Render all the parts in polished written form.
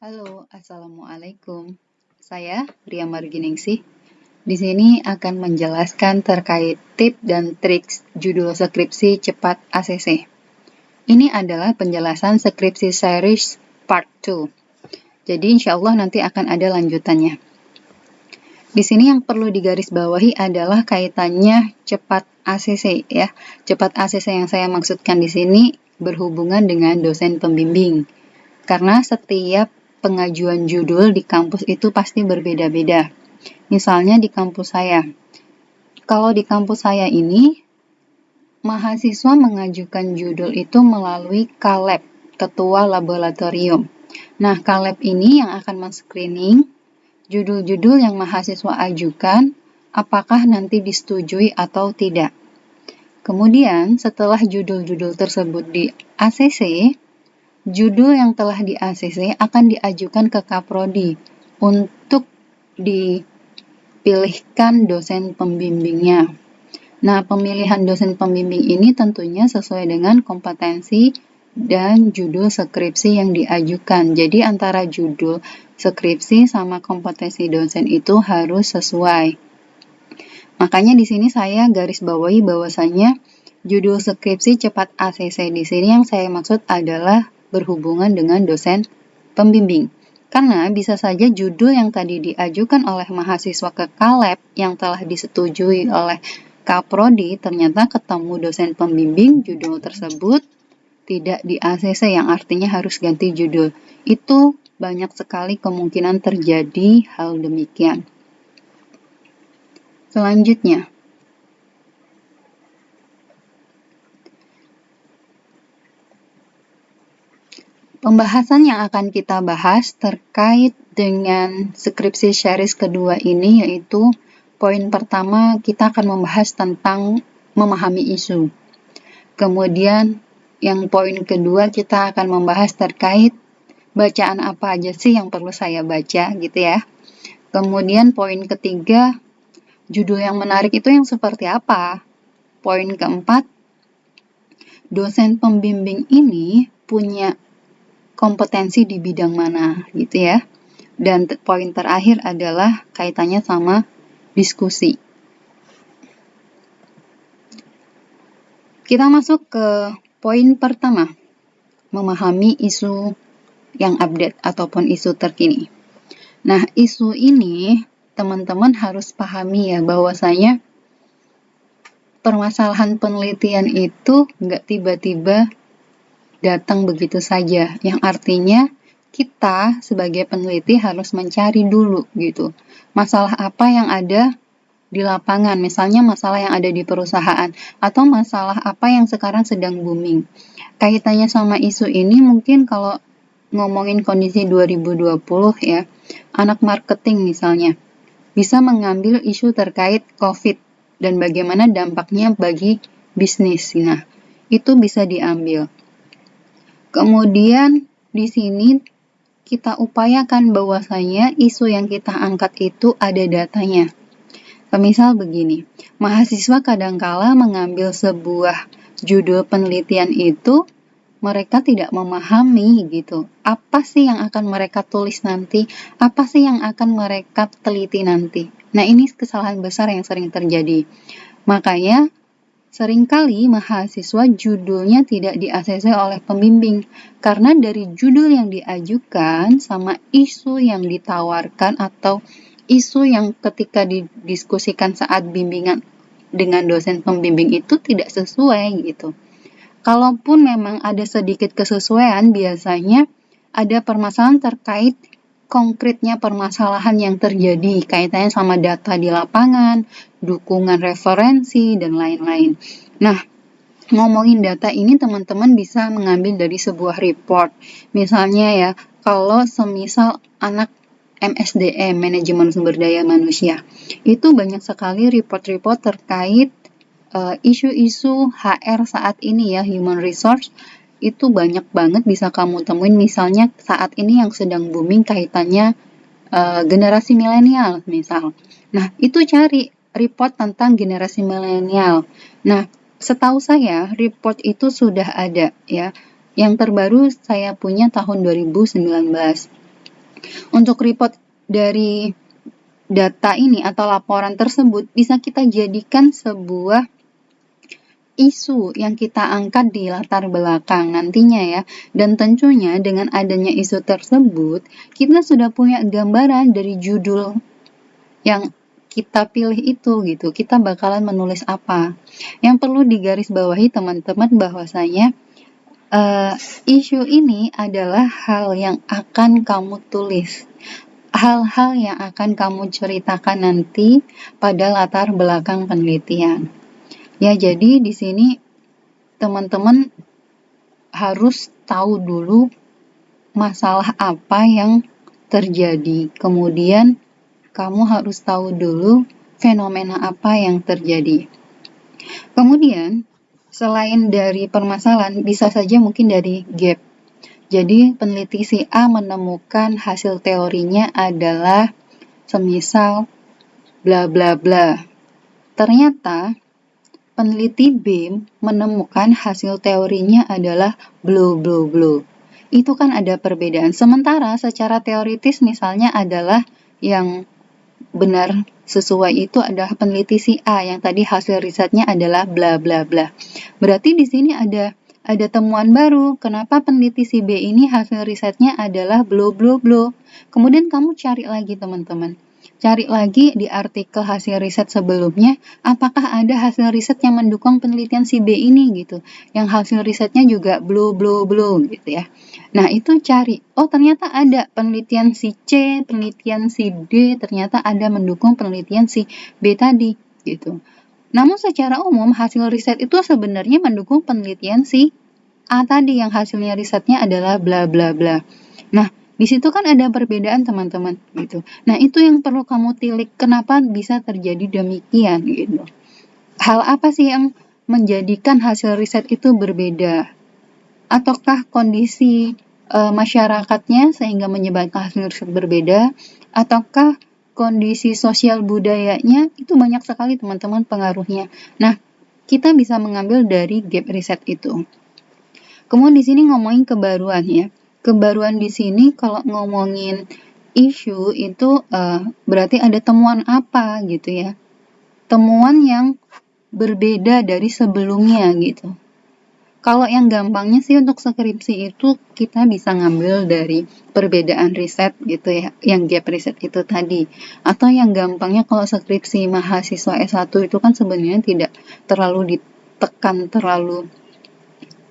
Halo, Assalamualaikum. Saya Ria Marginingsih. Di sini akan menjelaskan terkait tips dan trik judul skripsi cepat ACC. Ini adalah penjelasan skripsi series part 2. Jadi insya Allah nanti akan ada lanjutannya. Di sini yang perlu digarisbawahi adalah kaitannya cepat ACC ya. Cepat ACC yang saya maksudkan di sini berhubungan dengan dosen pembimbing. Karena setiap pengajuan judul di kampus itu pasti berbeda-beda. Misalnya di kampus saya. Kalau di kampus saya ini, mahasiswa mengajukan judul itu melalui KLab, Ketua Laboratorium. Nah, KLab ini yang akan men-screening judul-judul yang mahasiswa ajukan, apakah nanti disetujui atau tidak. Kemudian, setelah judul-judul tersebut di ACC, judul yang telah di ACC akan diajukan ke Kaprodi untuk dipilihkan dosen pembimbingnya. Nah, pemilihan dosen pembimbing ini tentunya sesuai dengan kompetensi dan judul skripsi yang diajukan. Jadi antara judul skripsi sama kompetensi dosen itu harus sesuai. Makanya di sini saya garis bawahi bahwasanya judul skripsi cepat ACC di sini yang saya maksud adalah berhubungan dengan dosen pembimbing. Karena bisa saja judul yang tadi diajukan oleh mahasiswa ke KLab yang telah disetujui oleh Kaprodi ternyata ketemu dosen pembimbing judul tersebut tidak di ACC yang artinya harus ganti judul. Itu banyak sekali kemungkinan terjadi hal demikian. Selanjutnya, pembahasan yang akan kita bahas terkait dengan skripsi series kedua ini yaitu poin pertama kita akan membahas tentang memahami isu. Kemudian yang poin kedua kita akan membahas terkait bacaan apa aja sih yang perlu saya baca gitu ya. Kemudian poin ketiga, judul yang menarik itu yang seperti apa? Poin keempat, dosen pembimbing ini punya kompetensi di bidang mana gitu ya. Dan poin terakhir adalah kaitannya sama diskusi. Kita masuk ke poin pertama, memahami isu yang update ataupun isu terkini. Nah, isu ini teman-teman harus pahami ya bahwasanya permasalahan penelitian itu nggak tiba-tiba datang begitu saja, yang artinya kita sebagai peneliti harus mencari dulu gitu. Masalah apa yang ada di lapangan, misalnya masalah yang ada di perusahaan, atau masalah apa yang sekarang sedang booming. Kaitannya sama isu ini mungkin kalau ngomongin kondisi 2020 ya, anak marketing misalnya, bisa mengambil isu terkait COVID dan bagaimana dampaknya bagi bisnis. Nah, itu bisa diambil. Kemudian di sini kita upayakan bahwasanya isu yang kita angkat itu ada datanya. Misal begini, mahasiswa kadangkala mengambil sebuah judul penelitian itu, mereka tidak memahami gitu. Apa sih yang akan mereka tulis nanti? Apa sih yang akan mereka teliti nanti? Nah, ini kesalahan besar yang sering terjadi. Makanya seringkali mahasiswa judulnya tidak di-ACC oleh pembimbing karena dari judul yang diajukan sama isu yang ditawarkan atau isu yang ketika didiskusikan saat bimbingan dengan dosen pembimbing itu tidak sesuai gitu. Kalaupun memang ada sedikit kesesuaian, biasanya ada permasalahan terkait konkretnya permasalahan yang terjadi kaitannya sama data di lapangan, dukungan referensi, dan lain-lain. Nah, ngomongin data ini teman-teman bisa mengambil dari sebuah report. Misalnya ya, kalau semisal anak MSDM, Manajemen Sumber Daya Manusia, itu banyak sekali report-report terkait isu-isu HR saat ini ya, Human Resource, itu banyak banget bisa kamu temuin. Misalnya saat ini yang sedang booming kaitannya generasi milenial misal. Nah, itu cari report tentang generasi milenial. Nah, setahu saya report itu sudah ada ya. Yang terbaru saya punya tahun 2019. Untuk report dari data ini atau laporan tersebut bisa kita jadikan sebuah isu yang kita angkat di latar belakang nantinya ya. Dan tentunya dengan adanya isu tersebut, kita sudah punya gambaran dari judul yang kita pilih itu gitu. Kita bakalan menulis apa. Yang perlu digarisbawahi teman-teman bahwasanya isu ini adalah hal yang akan kamu tulis. Hal-hal yang akan kamu ceritakan nanti pada latar belakang penelitian. Ya, jadi di sini teman-teman harus tahu dulu masalah apa yang terjadi. Kemudian kamu harus tahu dulu fenomena apa yang terjadi. Kemudian, selain dari permasalahan, bisa saja mungkin dari gap. Jadi, peneliti si A menemukan hasil teorinya adalah semisal bla bla bla. Ternyata peneliti B menemukan hasil teorinya adalah blo blo blo. Itu kan ada perbedaan. Sementara secara teoritis misalnya adalah yang benar sesuai itu adalah peneliti si A yang tadi hasil risetnya adalah bla bla bla. Berarti di sini ada temuan baru. Kenapa peneliti si B ini hasil risetnya adalah blo blo blo. Kemudian kamu cari lagi teman-teman. Cari lagi di artikel hasil riset sebelumnya, apakah ada hasil riset yang mendukung penelitian si B ini gitu. Yang hasil risetnya juga blo blo blo gitu ya. Nah, itu cari. Oh, ternyata ada penelitian si C, penelitian si D, ternyata ada mendukung penelitian si B tadi gitu. Namun secara umum hasil riset itu sebenarnya mendukung penelitian si A tadi yang hasilnya risetnya adalah bla bla bla. Nah, di situ kan ada perbedaan teman-teman gitu. Nah, itu yang perlu kamu tilik kenapa bisa terjadi demikian gitu. Hal apa sih yang menjadikan hasil riset itu berbeda? Ataukah kondisi masyarakatnya sehingga menyebabkan hasil riset berbeda? Ataukah kondisi sosial budayanya? Itu banyak sekali teman-teman pengaruhnya. Nah, kita bisa mengambil dari gap riset itu. Kemudian di sini ngomongin kebaruan ya. Kebaruan di sini kalau ngomongin isu itu berarti ada temuan apa gitu ya. Temuan yang berbeda dari sebelumnya gitu. Kalau yang gampangnya sih untuk skripsi itu kita bisa ngambil dari perbedaan riset gitu ya, yang gap riset itu tadi. Atau yang gampangnya kalau skripsi mahasiswa S1 itu kan sebenarnya tidak terlalu ditekan terlalu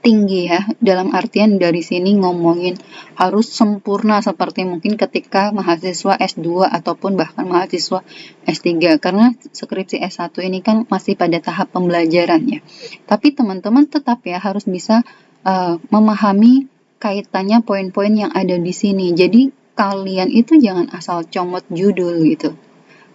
tinggi ya, dalam artian dari sini ngomongin harus sempurna seperti mungkin ketika mahasiswa S2 ataupun bahkan mahasiswa S3 karena skripsi S1 ini kan masih pada tahap pembelajaran ya. Tapi teman-teman tetap ya harus bisa memahami kaitannya poin-poin yang ada di sini. Jadi kalian itu jangan asal comot judul gitu.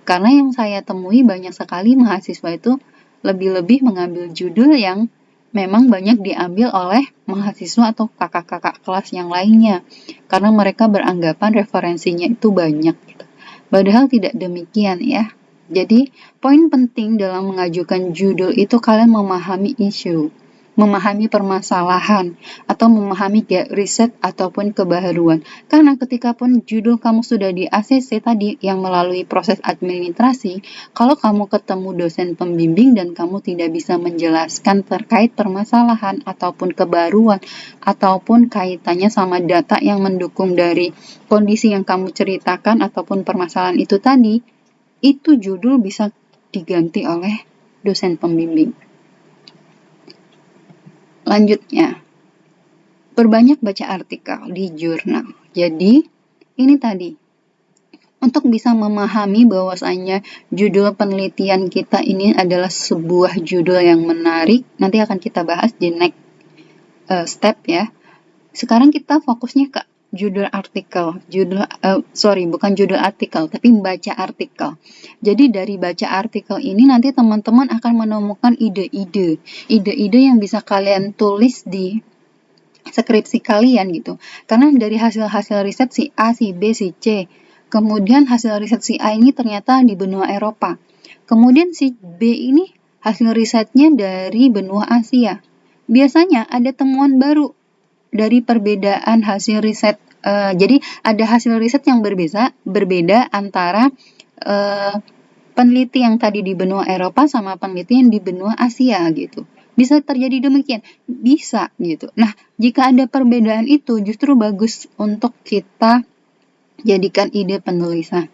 Karena yang saya temui banyak sekali mahasiswa itu lebih-lebih mengambil judul yang memang banyak diambil oleh mahasiswa atau kakak-kakak kelas yang lainnya karena mereka beranggapan referensinya itu banyak gitu. Padahal tidak demikian ya. Jadi poin penting dalam mengajukan judul itu kalian memahami isu, memahami permasalahan atau memahami riset ataupun kebaharuan. Karena ketika pun judul kamu sudah di ACC tadi yang melalui proses administrasi, kalau kamu ketemu dosen pembimbing dan kamu tidak bisa menjelaskan terkait permasalahan ataupun kebaruan ataupun kaitannya sama data yang mendukung dari kondisi yang kamu ceritakan ataupun permasalahan itu tadi, itu judul bisa diganti oleh dosen pembimbing. Lanjutnya, perbanyak baca artikel di jurnal. Jadi, ini tadi, untuk bisa memahami bahwasanya judul penelitian kita ini adalah sebuah judul yang menarik, nanti akan kita bahas di next step ya. Sekarang kita fokusnya ke judul artikel, bukan judul artikel, tapi baca artikel. Jadi dari baca artikel ini nanti teman-teman akan menemukan ide-ide yang bisa kalian tulis di skripsi kalian gitu. Karena dari hasil-hasil riset si A, si B, si C, kemudian hasil riset si A ini ternyata di benua Eropa. Kemudian si B ini hasil risetnya dari benua Asia. Biasanya ada temuan baru dari perbedaan hasil riset Jadi ada hasil riset yang berbeda antara peneliti yang tadi di benua Eropa sama peneliti yang di benua Asia gitu. Bisa terjadi demikian? Bisa gitu. Nah, jika ada perbedaan itu justru bagus untuk kita jadikan ide penulisan.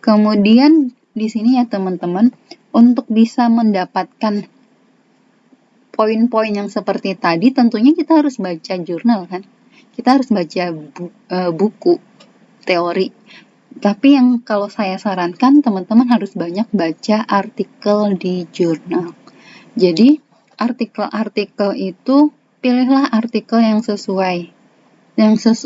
Kemudian di sini ya teman-teman, untuk bisa mendapatkan poin-poin yang seperti tadi tentunya kita harus baca jurnal kan. Kita harus baca buku teori. Tapi yang kalau saya sarankan teman-teman harus banyak baca artikel di jurnal. Jadi artikel-artikel itu pilihlah artikel yang sesuai.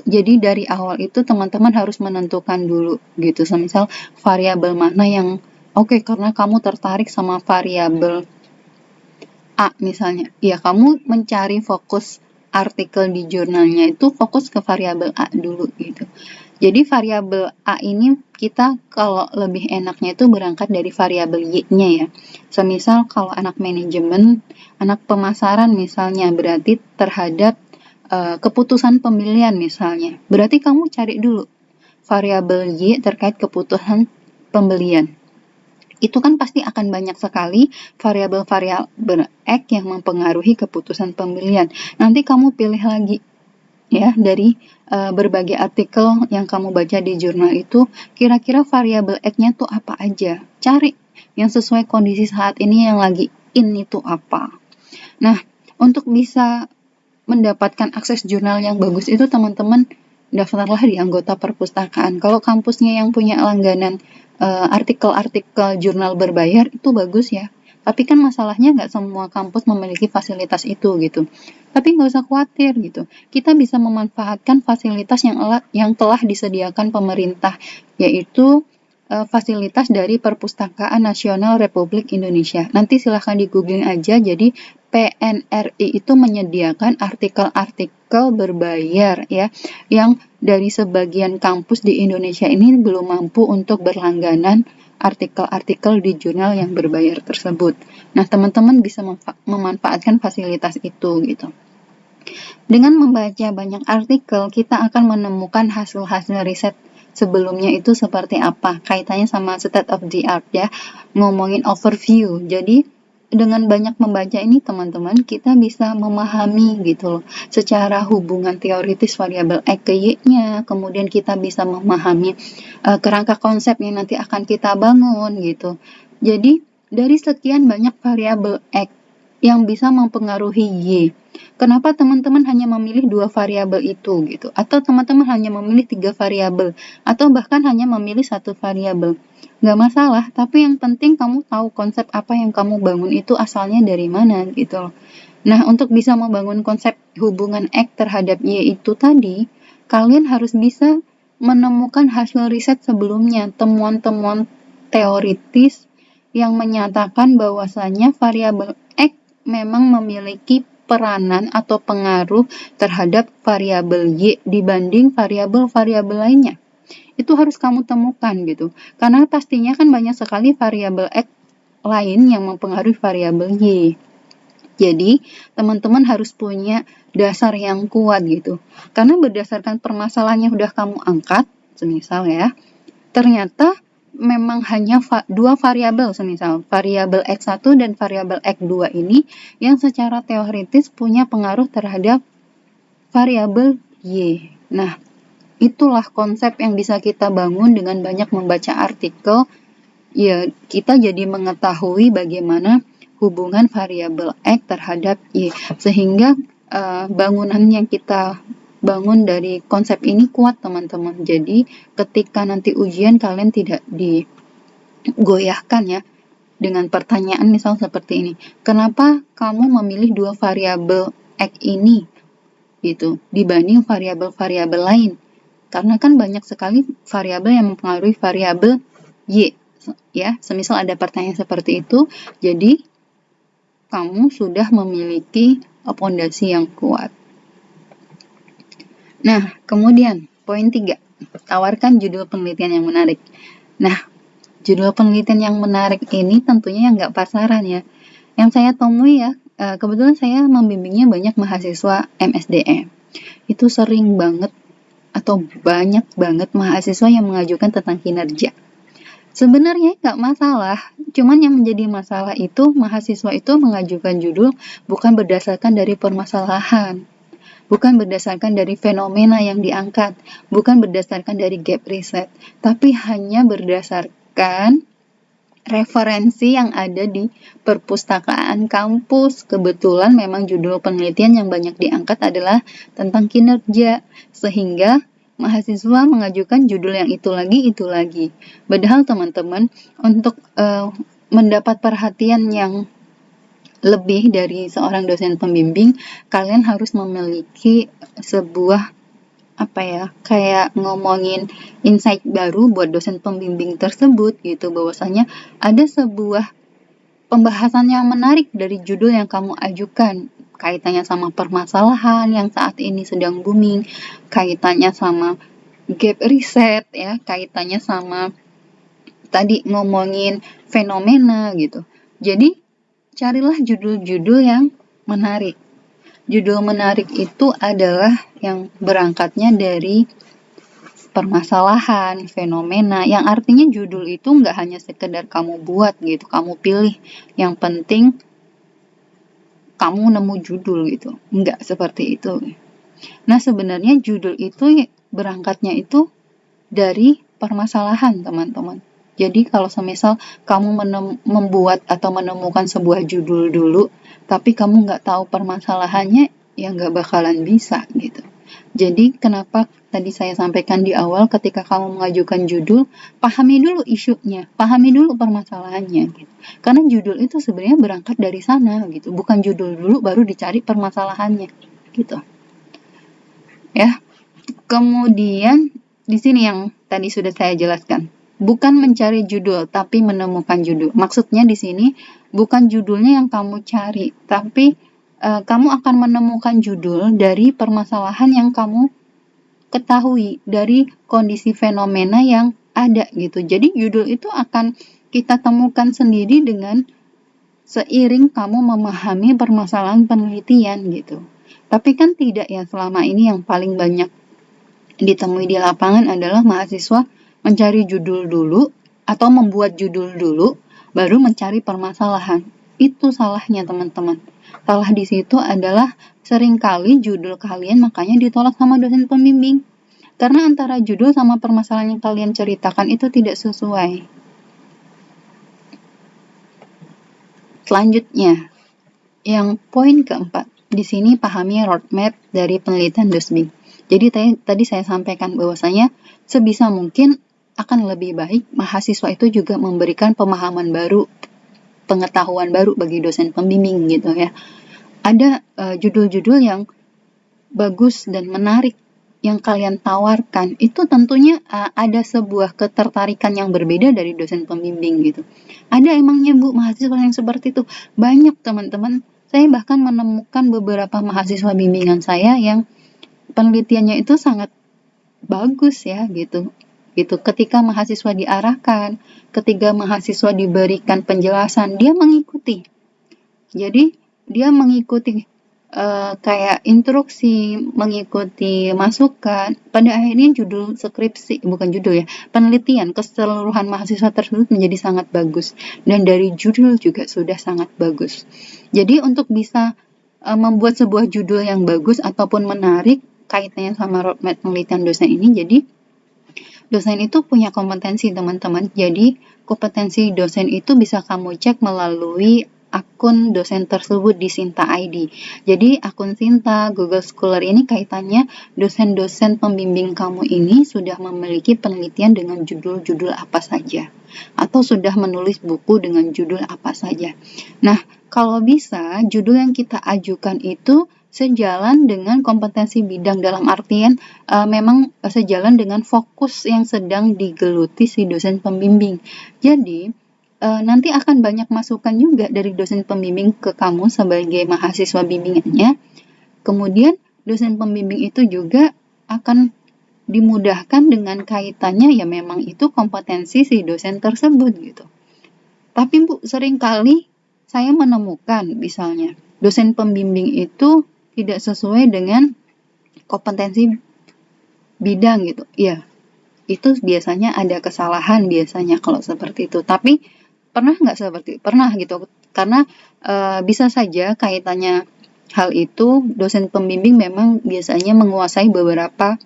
Jadi dari awal itu teman-teman harus menentukan dulu gitu. Semisal variabel mana yang oke, karena kamu tertarik sama variabel A misalnya. Ya kamu mencari fokus artikel di jurnalnya itu fokus ke variabel A dulu gitu. Jadi variabel A ini kita kalau lebih enaknya itu berangkat dari variabel Y-nya ya. Semisal kalau anak manajemen, anak pemasaran misalnya berarti terhadap keputusan pemilihan misalnya. Berarti kamu cari dulu variabel Y terkait keputusan pembelian. Itu kan pasti akan banyak sekali variabel-variabel X yang mempengaruhi keputusan pembelian. Nanti kamu pilih lagi ya dari berbagai artikel yang kamu baca di jurnal itu, kira-kira variabel X-nya tuh apa aja. Cari yang sesuai kondisi saat ini yang lagi in itu apa. Nah, untuk bisa mendapatkan akses jurnal yang bagus itu teman-teman daftarlah di anggota perpustakaan. Kalau kampusnya yang punya langganan artikel-artikel jurnal berbayar itu bagus ya. Tapi kan masalahnya nggak semua kampus memiliki fasilitas itu gitu. Tapi nggak usah khawatir gitu. Kita bisa memanfaatkan fasilitas yang telah disediakan pemerintah, yaitu fasilitas dari Perpustakaan Nasional Republik Indonesia. Nanti silahkan di googling aja, jadi PNRI itu menyediakan artikel-artikel berbayar ya, yang dari sebagian kampus di Indonesia ini belum mampu untuk berlangganan artikel-artikel di jurnal yang berbayar tersebut. Nah, teman-teman bisa memanfaatkan fasilitas itu gitu. Dengan membaca banyak artikel, kita akan menemukan hasil-hasil riset sebelumnya itu seperti apa. Kaitannya sama state of the art ya, ngomongin overview. Jadi, dengan banyak membaca ini teman-teman, kita bisa memahami gitu loh, secara hubungan teoritis variabel X ke Y-nya, kemudian kita bisa memahami kerangka konsep yang nanti akan kita bangun gitu. Jadi, dari sekian banyak variabel X yang bisa mempengaruhi Y, kenapa teman-teman hanya memilih 2 variabel itu gitu, atau teman-teman hanya memilih 3 variabel, atau bahkan hanya memilih 1 variabel. Nggak masalah, tapi yang penting kamu tahu konsep apa yang kamu bangun itu asalnya dari mana gitu loh. Nah, untuk bisa membangun konsep hubungan X terhadap Y itu tadi, kalian harus bisa menemukan hasil riset sebelumnya, temuan-temuan teoritis yang menyatakan bahwasanya variabel X memang memiliki peranan atau pengaruh terhadap variabel Y dibanding variabel-variabel lainnya. Itu harus kamu temukan gitu. Karena pastinya kan banyak sekali variabel X lain yang mempengaruhi variabel Y. Jadi, teman-teman harus punya dasar yang kuat gitu. Karena berdasarkan permasalahan yang udah kamu angkat, semisal ya, ternyata memang hanya 2 variabel, semisal variabel X1 dan variabel X2 ini yang secara teoritis punya pengaruh terhadap variabel Y. Nah, itulah konsep yang bisa kita bangun dengan banyak membaca artikel. Ya, kita jadi mengetahui bagaimana hubungan variabel X terhadap Y. Sehingga bangunan yang kita bangun dari konsep ini kuat, teman-teman. Jadi, ketika nanti ujian kalian tidak digoyahkan ya dengan pertanyaan misal seperti ini. Kenapa kamu memilih 2 variabel X ini gitu dibanding variabel-variabel lain? Karena kan banyak sekali variabel yang mempengaruhi variabel Y, ya. Semisal ada pertanyaan seperti itu, jadi kamu sudah memiliki pondasi yang kuat. Nah, kemudian poin 3, tawarkan judul penelitian yang menarik. Nah, judul penelitian yang menarik ini tentunya yang nggak pasaran ya. Yang saya temui ya, kebetulan saya membimbingnya banyak mahasiswa MSDM. Itu sering banget atau banyak banget mahasiswa yang mengajukan tentang kinerja. Sebenarnya nggak masalah, cuman yang menjadi masalah itu mahasiswa itu mengajukan judul bukan berdasarkan dari permasalahan, bukan berdasarkan dari fenomena yang diangkat, bukan berdasarkan dari gap riset, tapi hanya berdasarkan referensi yang ada di perpustakaan kampus. Kebetulan memang judul penelitian yang banyak diangkat adalah tentang kinerja, sehingga mahasiswa mengajukan judul yang itu lagi. Padahal teman-teman, untuk mendapat perhatian yang lebih dari seorang dosen pembimbing, kalian harus memiliki sebuah kayak ngomongin insight baru buat dosen pembimbing tersebut gitu, bahwasanya ada sebuah pembahasan yang menarik dari judul yang kamu ajukan, kaitannya sama permasalahan yang saat ini sedang booming, kaitannya sama gap riset ya, kaitannya sama tadi ngomongin fenomena gitu. Jadi carilah judul-judul yang menarik. Judul menarik itu adalah yang berangkatnya dari permasalahan, fenomena, yang artinya judul itu nggak hanya sekedar kamu buat gitu, kamu pilih, yang penting kamu nemu judul gitu, nggak seperti itu. Nah sebenarnya judul itu berangkatnya itu dari permasalahan teman-teman. Jadi kalau semisal kamu membuat atau menemukan sebuah judul dulu, tapi kamu nggak tahu permasalahannya, ya nggak bakalan bisa gitu. Jadi kenapa tadi saya sampaikan di awal, ketika kamu mengajukan judul, pahami dulu isunya, pahami dulu permasalahannya gitu. Karena judul itu sebenarnya berangkat dari sana gitu, bukan judul dulu baru dicari permasalahannya gitu. Ya. Kemudian di sini yang tadi sudah saya jelaskan, bukan mencari judul tapi menemukan judul. Maksudnya di sini bukan judulnya yang kamu cari, tapi kamu akan menemukan judul dari permasalahan yang kamu ketahui, dari kondisi fenomena yang ada gitu. Jadi judul itu akan kita temukan sendiri dengan seiring kamu memahami permasalahan penelitian gitu. Tapi kan tidak ya, selama ini yang paling banyak ditemui di lapangan adalah mahasiswa mencari judul dulu atau membuat judul dulu baru mencari permasalahan. Itu salahnya teman-teman. Salah di situ adalah seringkali judul kalian makanya ditolak sama dosen pembimbing. Karena antara judul sama permasalahan yang kalian ceritakan itu tidak sesuai. Selanjutnya, yang poin keempat, di sini pahami roadmap dari penelitian DOSBIM. Jadi tadi saya sampaikan bahwasanya sebisa mungkin akan lebih baik mahasiswa itu juga memberikan pemahaman baru, pengetahuan baru bagi dosen pembimbing gitu ya. Ada judul-judul yang bagus dan menarik yang kalian tawarkan, itu tentunya ada sebuah ketertarikan yang berbeda dari dosen pembimbing gitu. Ada emangnya Bu mahasiswa yang seperti itu? Banyak teman-teman. Saya bahkan menemukan beberapa mahasiswa bimbingan saya yang penelitiannya itu sangat bagus ya gitu. Ketika mahasiswa diarahkan, ketika mahasiswa diberikan penjelasan, dia mengikuti. Jadi dia mengikuti kayak instruksi, mengikuti masukan. Pada akhirnya judul skripsi, bukan judul ya, penelitian keseluruhan mahasiswa tersebut menjadi sangat bagus. Dan dari judul juga sudah sangat bagus. Jadi untuk bisa membuat sebuah judul yang bagus ataupun menarik kaitannya sama roadmap penelitian dosen ini, jadi dosen itu punya kompetensi teman-teman. Jadi kompetensi dosen itu bisa kamu cek melalui akun dosen tersebut di Sinta ID. Jadi akun Sinta, Google Scholar ini kaitannya dosen-dosen pembimbing kamu ini sudah memiliki penelitian dengan judul-judul apa saja, atau sudah menulis buku dengan judul apa saja. Nah, kalau bisa judul yang kita ajukan itu sejalan dengan kompetensi bidang, dalam artian memang sejalan dengan fokus yang sedang digeluti si dosen pembimbing. Jadi nanti akan banyak masukan juga dari dosen pembimbing ke kamu sebagai mahasiswa bimbingannya. Kemudian dosen pembimbing itu juga akan dimudahkan dengan kaitannya ya memang itu kompetensi si dosen tersebut gitu. Tapi Bu, seringkali saya menemukan misalnya dosen pembimbing itu tidak sesuai dengan kompetensi bidang gitu. Ya, itu biasanya ada kesalahan biasanya kalau seperti itu. Tapi pernah nggak seperti pernah gitu? Karena bisa saja kaitannya hal itu dosen pembimbing memang biasanya menguasai beberapa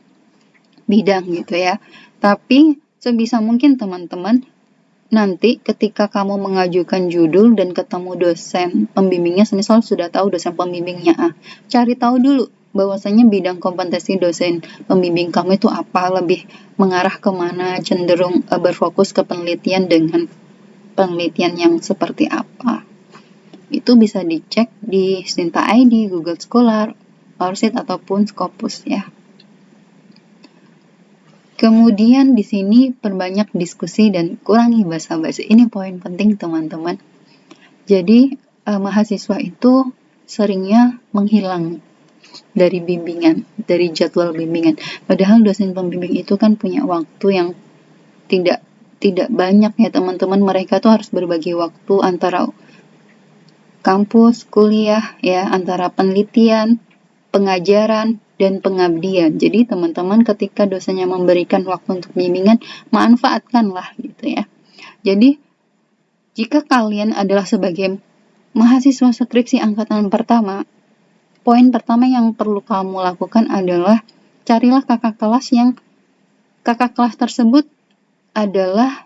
bidang gitu ya. Tapi sebisa mungkin teman-teman nanti ketika kamu mengajukan judul dan ketemu dosen pembimbingnya, semisal sudah tahu dosen pembimbingnya cari tahu dulu bahwasanya bidang kompetensi dosen pembimbing kamu itu apa, lebih mengarah kemana, cenderung berfokus ke penelitian dengan penelitian yang seperti apa. Itu bisa dicek di Sinta ID, Google Scholar, ORCID ataupun Scopus ya. Kemudian di sini perbanyak diskusi dan kurangi basa-basi. Ini poin penting teman-teman. Jadi mahasiswa itu seringnya menghilang dari bimbingan, dari jadwal bimbingan. Padahal dosen pembimbing itu kan punya waktu yang tidak banyak ya teman-teman. Mereka tuh harus berbagi waktu antara kampus, kuliah ya, antara penelitian, pengajaran, dan pengabdian. Jadi teman-teman ketika dosennya memberikan waktu untuk bimbingan, manfaatkanlah gitu ya. Jadi jika kalian adalah sebagai mahasiswa skripsi angkatan pertama, poin pertama yang perlu kamu lakukan adalah carilah kakak kelas tersebut adalah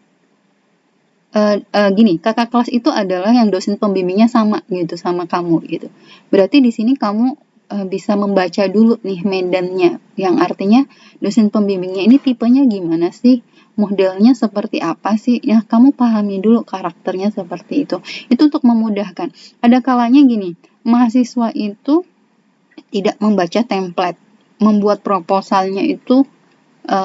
kakak kelas itu adalah yang dosen pembimbingnya sama gitu sama kamu gitu. Berarti di sini kamu bisa membaca dulu nih medannya, yang artinya dosen pembimbingnya ini tipenya gimana sih, modelnya seperti apa sih, ya kamu pahami dulu karakternya seperti itu untuk memudahkan. Ada kalanya gini, mahasiswa itu tidak membaca template, membuat proposalnya itu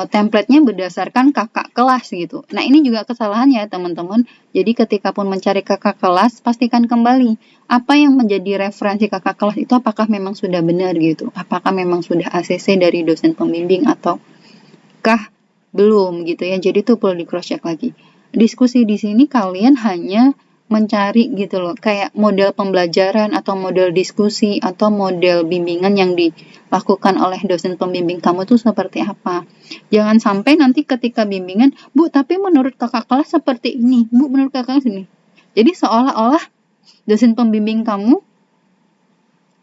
template-nya berdasarkan kakak kelas gitu. Nah ini juga kesalahan ya teman-teman. Jadi ketika pun mencari kakak kelas, pastikan kembali apa yang menjadi referensi kakak kelas itu apakah memang sudah benar gitu. Apakah memang sudah ACC dari dosen pembimbing ataukah belum gitu ya. Jadi itu perlu di cross check lagi. Diskusi di sini kalian hanya mencari gitu loh, kayak model pembelajaran atau model diskusi atau model bimbingan yang dilakukan oleh dosen pembimbing kamu tuh seperti apa. Jangan sampai nanti ketika bimbingan, Bu, tapi menurut kakak kelas seperti ini, Bu, menurut kakak kelas ini. Jadi seolah-olah dosen pembimbing kamu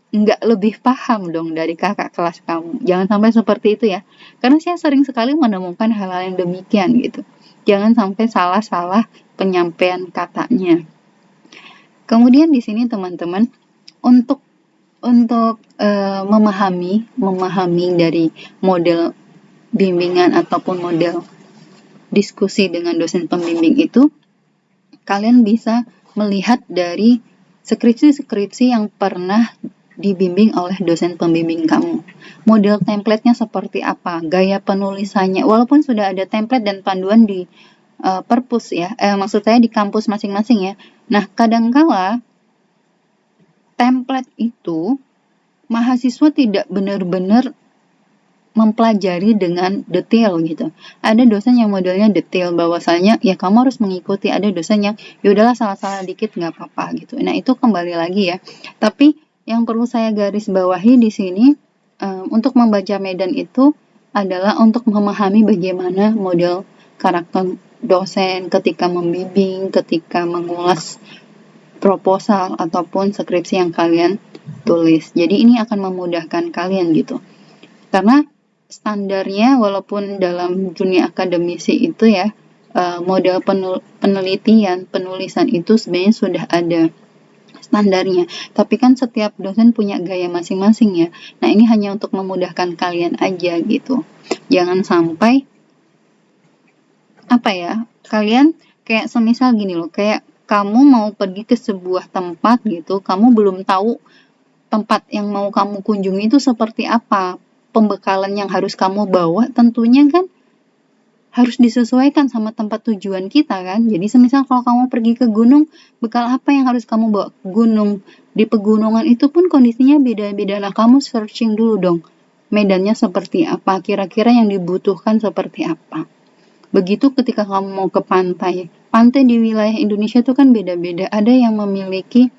nggak lebih paham dong dari kakak kelas kamu. Jangan sampai seperti itu ya. Karena saya sering sekali menemukan hal-hal yang demikian gitu. Jangan sampai salah-salah penyampaian katanya. Kemudian di sini teman-teman untuk memahami dari model bimbingan ataupun model diskusi dengan dosen pembimbing itu, kalian bisa melihat dari skripsi-skripsi yang pernah dibimbing oleh dosen pembimbing kamu. Model template-nya seperti apa, gaya penulisannya, walaupun sudah ada template dan panduan di perpus ya, maksud saya di kampus masing-masing ya. Nah, kadangkala template itu mahasiswa tidak benar-benar mempelajari dengan detail gitu. Ada dosen yang modelnya detail bahwasanya ya kamu harus mengikuti, ada dosen yang ya udahlah salah-salah dikit nggak apa-apa gitu. Nah, itu kembali lagi ya. Tapi yang perlu saya garis bawahi di sini untuk membaca medan itu adalah untuk memahami bagaimana model karakter dosen ketika membimbing, ketika mengulas proposal ataupun skripsi yang kalian tulis. Jadi ini akan memudahkan kalian gitu. Karena standarnya walaupun dalam dunia akademisi itu ya, model penelitian, penulisan itu sebenarnya sudah ada standarnya. Tapi kan setiap dosen punya gaya masing-masing ya. Nah ini hanya untuk memudahkan kalian aja gitu. Jangan sampai kalian kayak semisal gini loh, kayak kamu mau pergi ke sebuah tempat gitu, kamu belum tahu tempat yang mau kamu kunjungi itu seperti apa, pembekalan yang harus kamu bawa tentunya kan harus disesuaikan sama tempat tujuan kita kan. Jadi semisal kalau kamu pergi ke gunung, bekal apa yang harus kamu bawa ke gunung, di pegunungan itu pun kondisinya beda-beda. Nah kamu searching dulu dong, medannya seperti apa, kira-kira yang dibutuhkan seperti apa. Begitu ketika kamu mau ke pantai di wilayah Indonesia itu kan beda-beda. Ada yang memiliki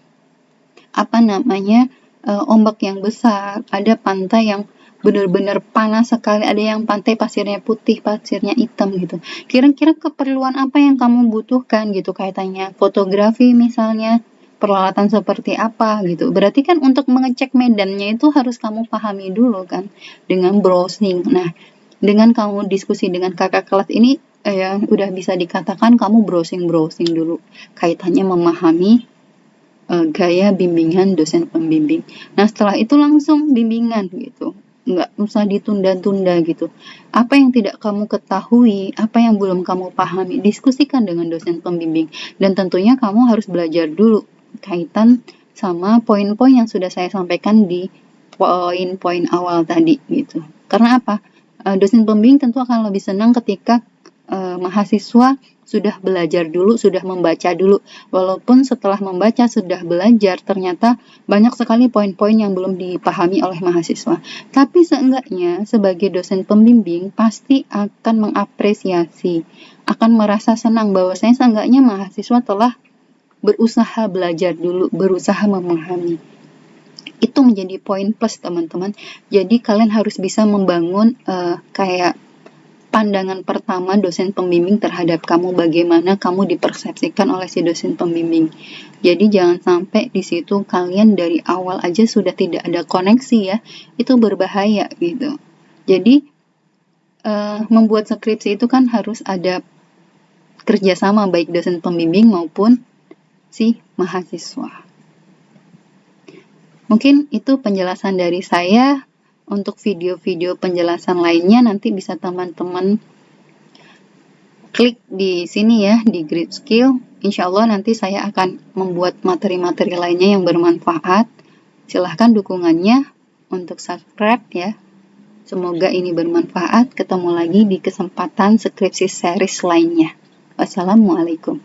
ombak yang besar, ada pantai yang benar-benar panas sekali, ada yang pantai pasirnya putih, pasirnya hitam gitu. Kira-kira keperluan apa yang kamu butuhkan gitu kaitannya fotografi misalnya, peralatan seperti apa gitu. Berarti kan untuk mengecek medannya itu harus kamu pahami dulu kan dengan browsing. Nah, dengan kamu diskusi dengan kakak kelas ini ya udah bisa dikatakan kamu browsing-browsing dulu kaitannya memahami gaya bimbingan dosen pembimbing. Nah, setelah itu langsung bimbingan gitu. Nggak usah ditunda-tunda gitu. Apa yang tidak kamu ketahui, apa yang belum kamu pahami, diskusikan dengan dosen pembimbing. Dan tentunya kamu harus belajar dulu kaitan sama poin-poin yang sudah saya sampaikan di poin-poin awal tadi gitu. Karena apa? Dosen pembimbing tentu akan lebih senang ketika mahasiswa sudah belajar dulu, sudah membaca dulu. Walaupun setelah membaca, sudah belajar, ternyata banyak sekali poin-poin yang belum dipahami oleh mahasiswa. Tapi seenggaknya sebagai dosen pembimbing pasti akan mengapresiasi, akan merasa senang bahwasanya seenggaknya mahasiswa telah berusaha belajar dulu, berusaha memahami. Itu menjadi poin plus teman-teman. Jadi kalian harus bisa membangun kayak pandangan pertama dosen pembimbing terhadap kamu, bagaimana kamu dipersepsikan oleh si dosen pembimbing. Jadi jangan sampai di situ kalian dari awal aja sudah tidak ada koneksi ya, itu berbahaya gitu. Jadi membuat skripsi itu kan harus ada kerjasama baik dosen pembimbing maupun si mahasiswa. Mungkin itu penjelasan dari saya. Untuk video-video penjelasan lainnya nanti bisa teman-teman klik di sini ya, di Grip Skill. Insya Allah nanti saya akan membuat materi-materi lainnya yang bermanfaat. Silahkan dukungannya untuk subscribe ya. Semoga ini bermanfaat. Ketemu lagi di kesempatan skripsi series lainnya. Wassalamualaikum.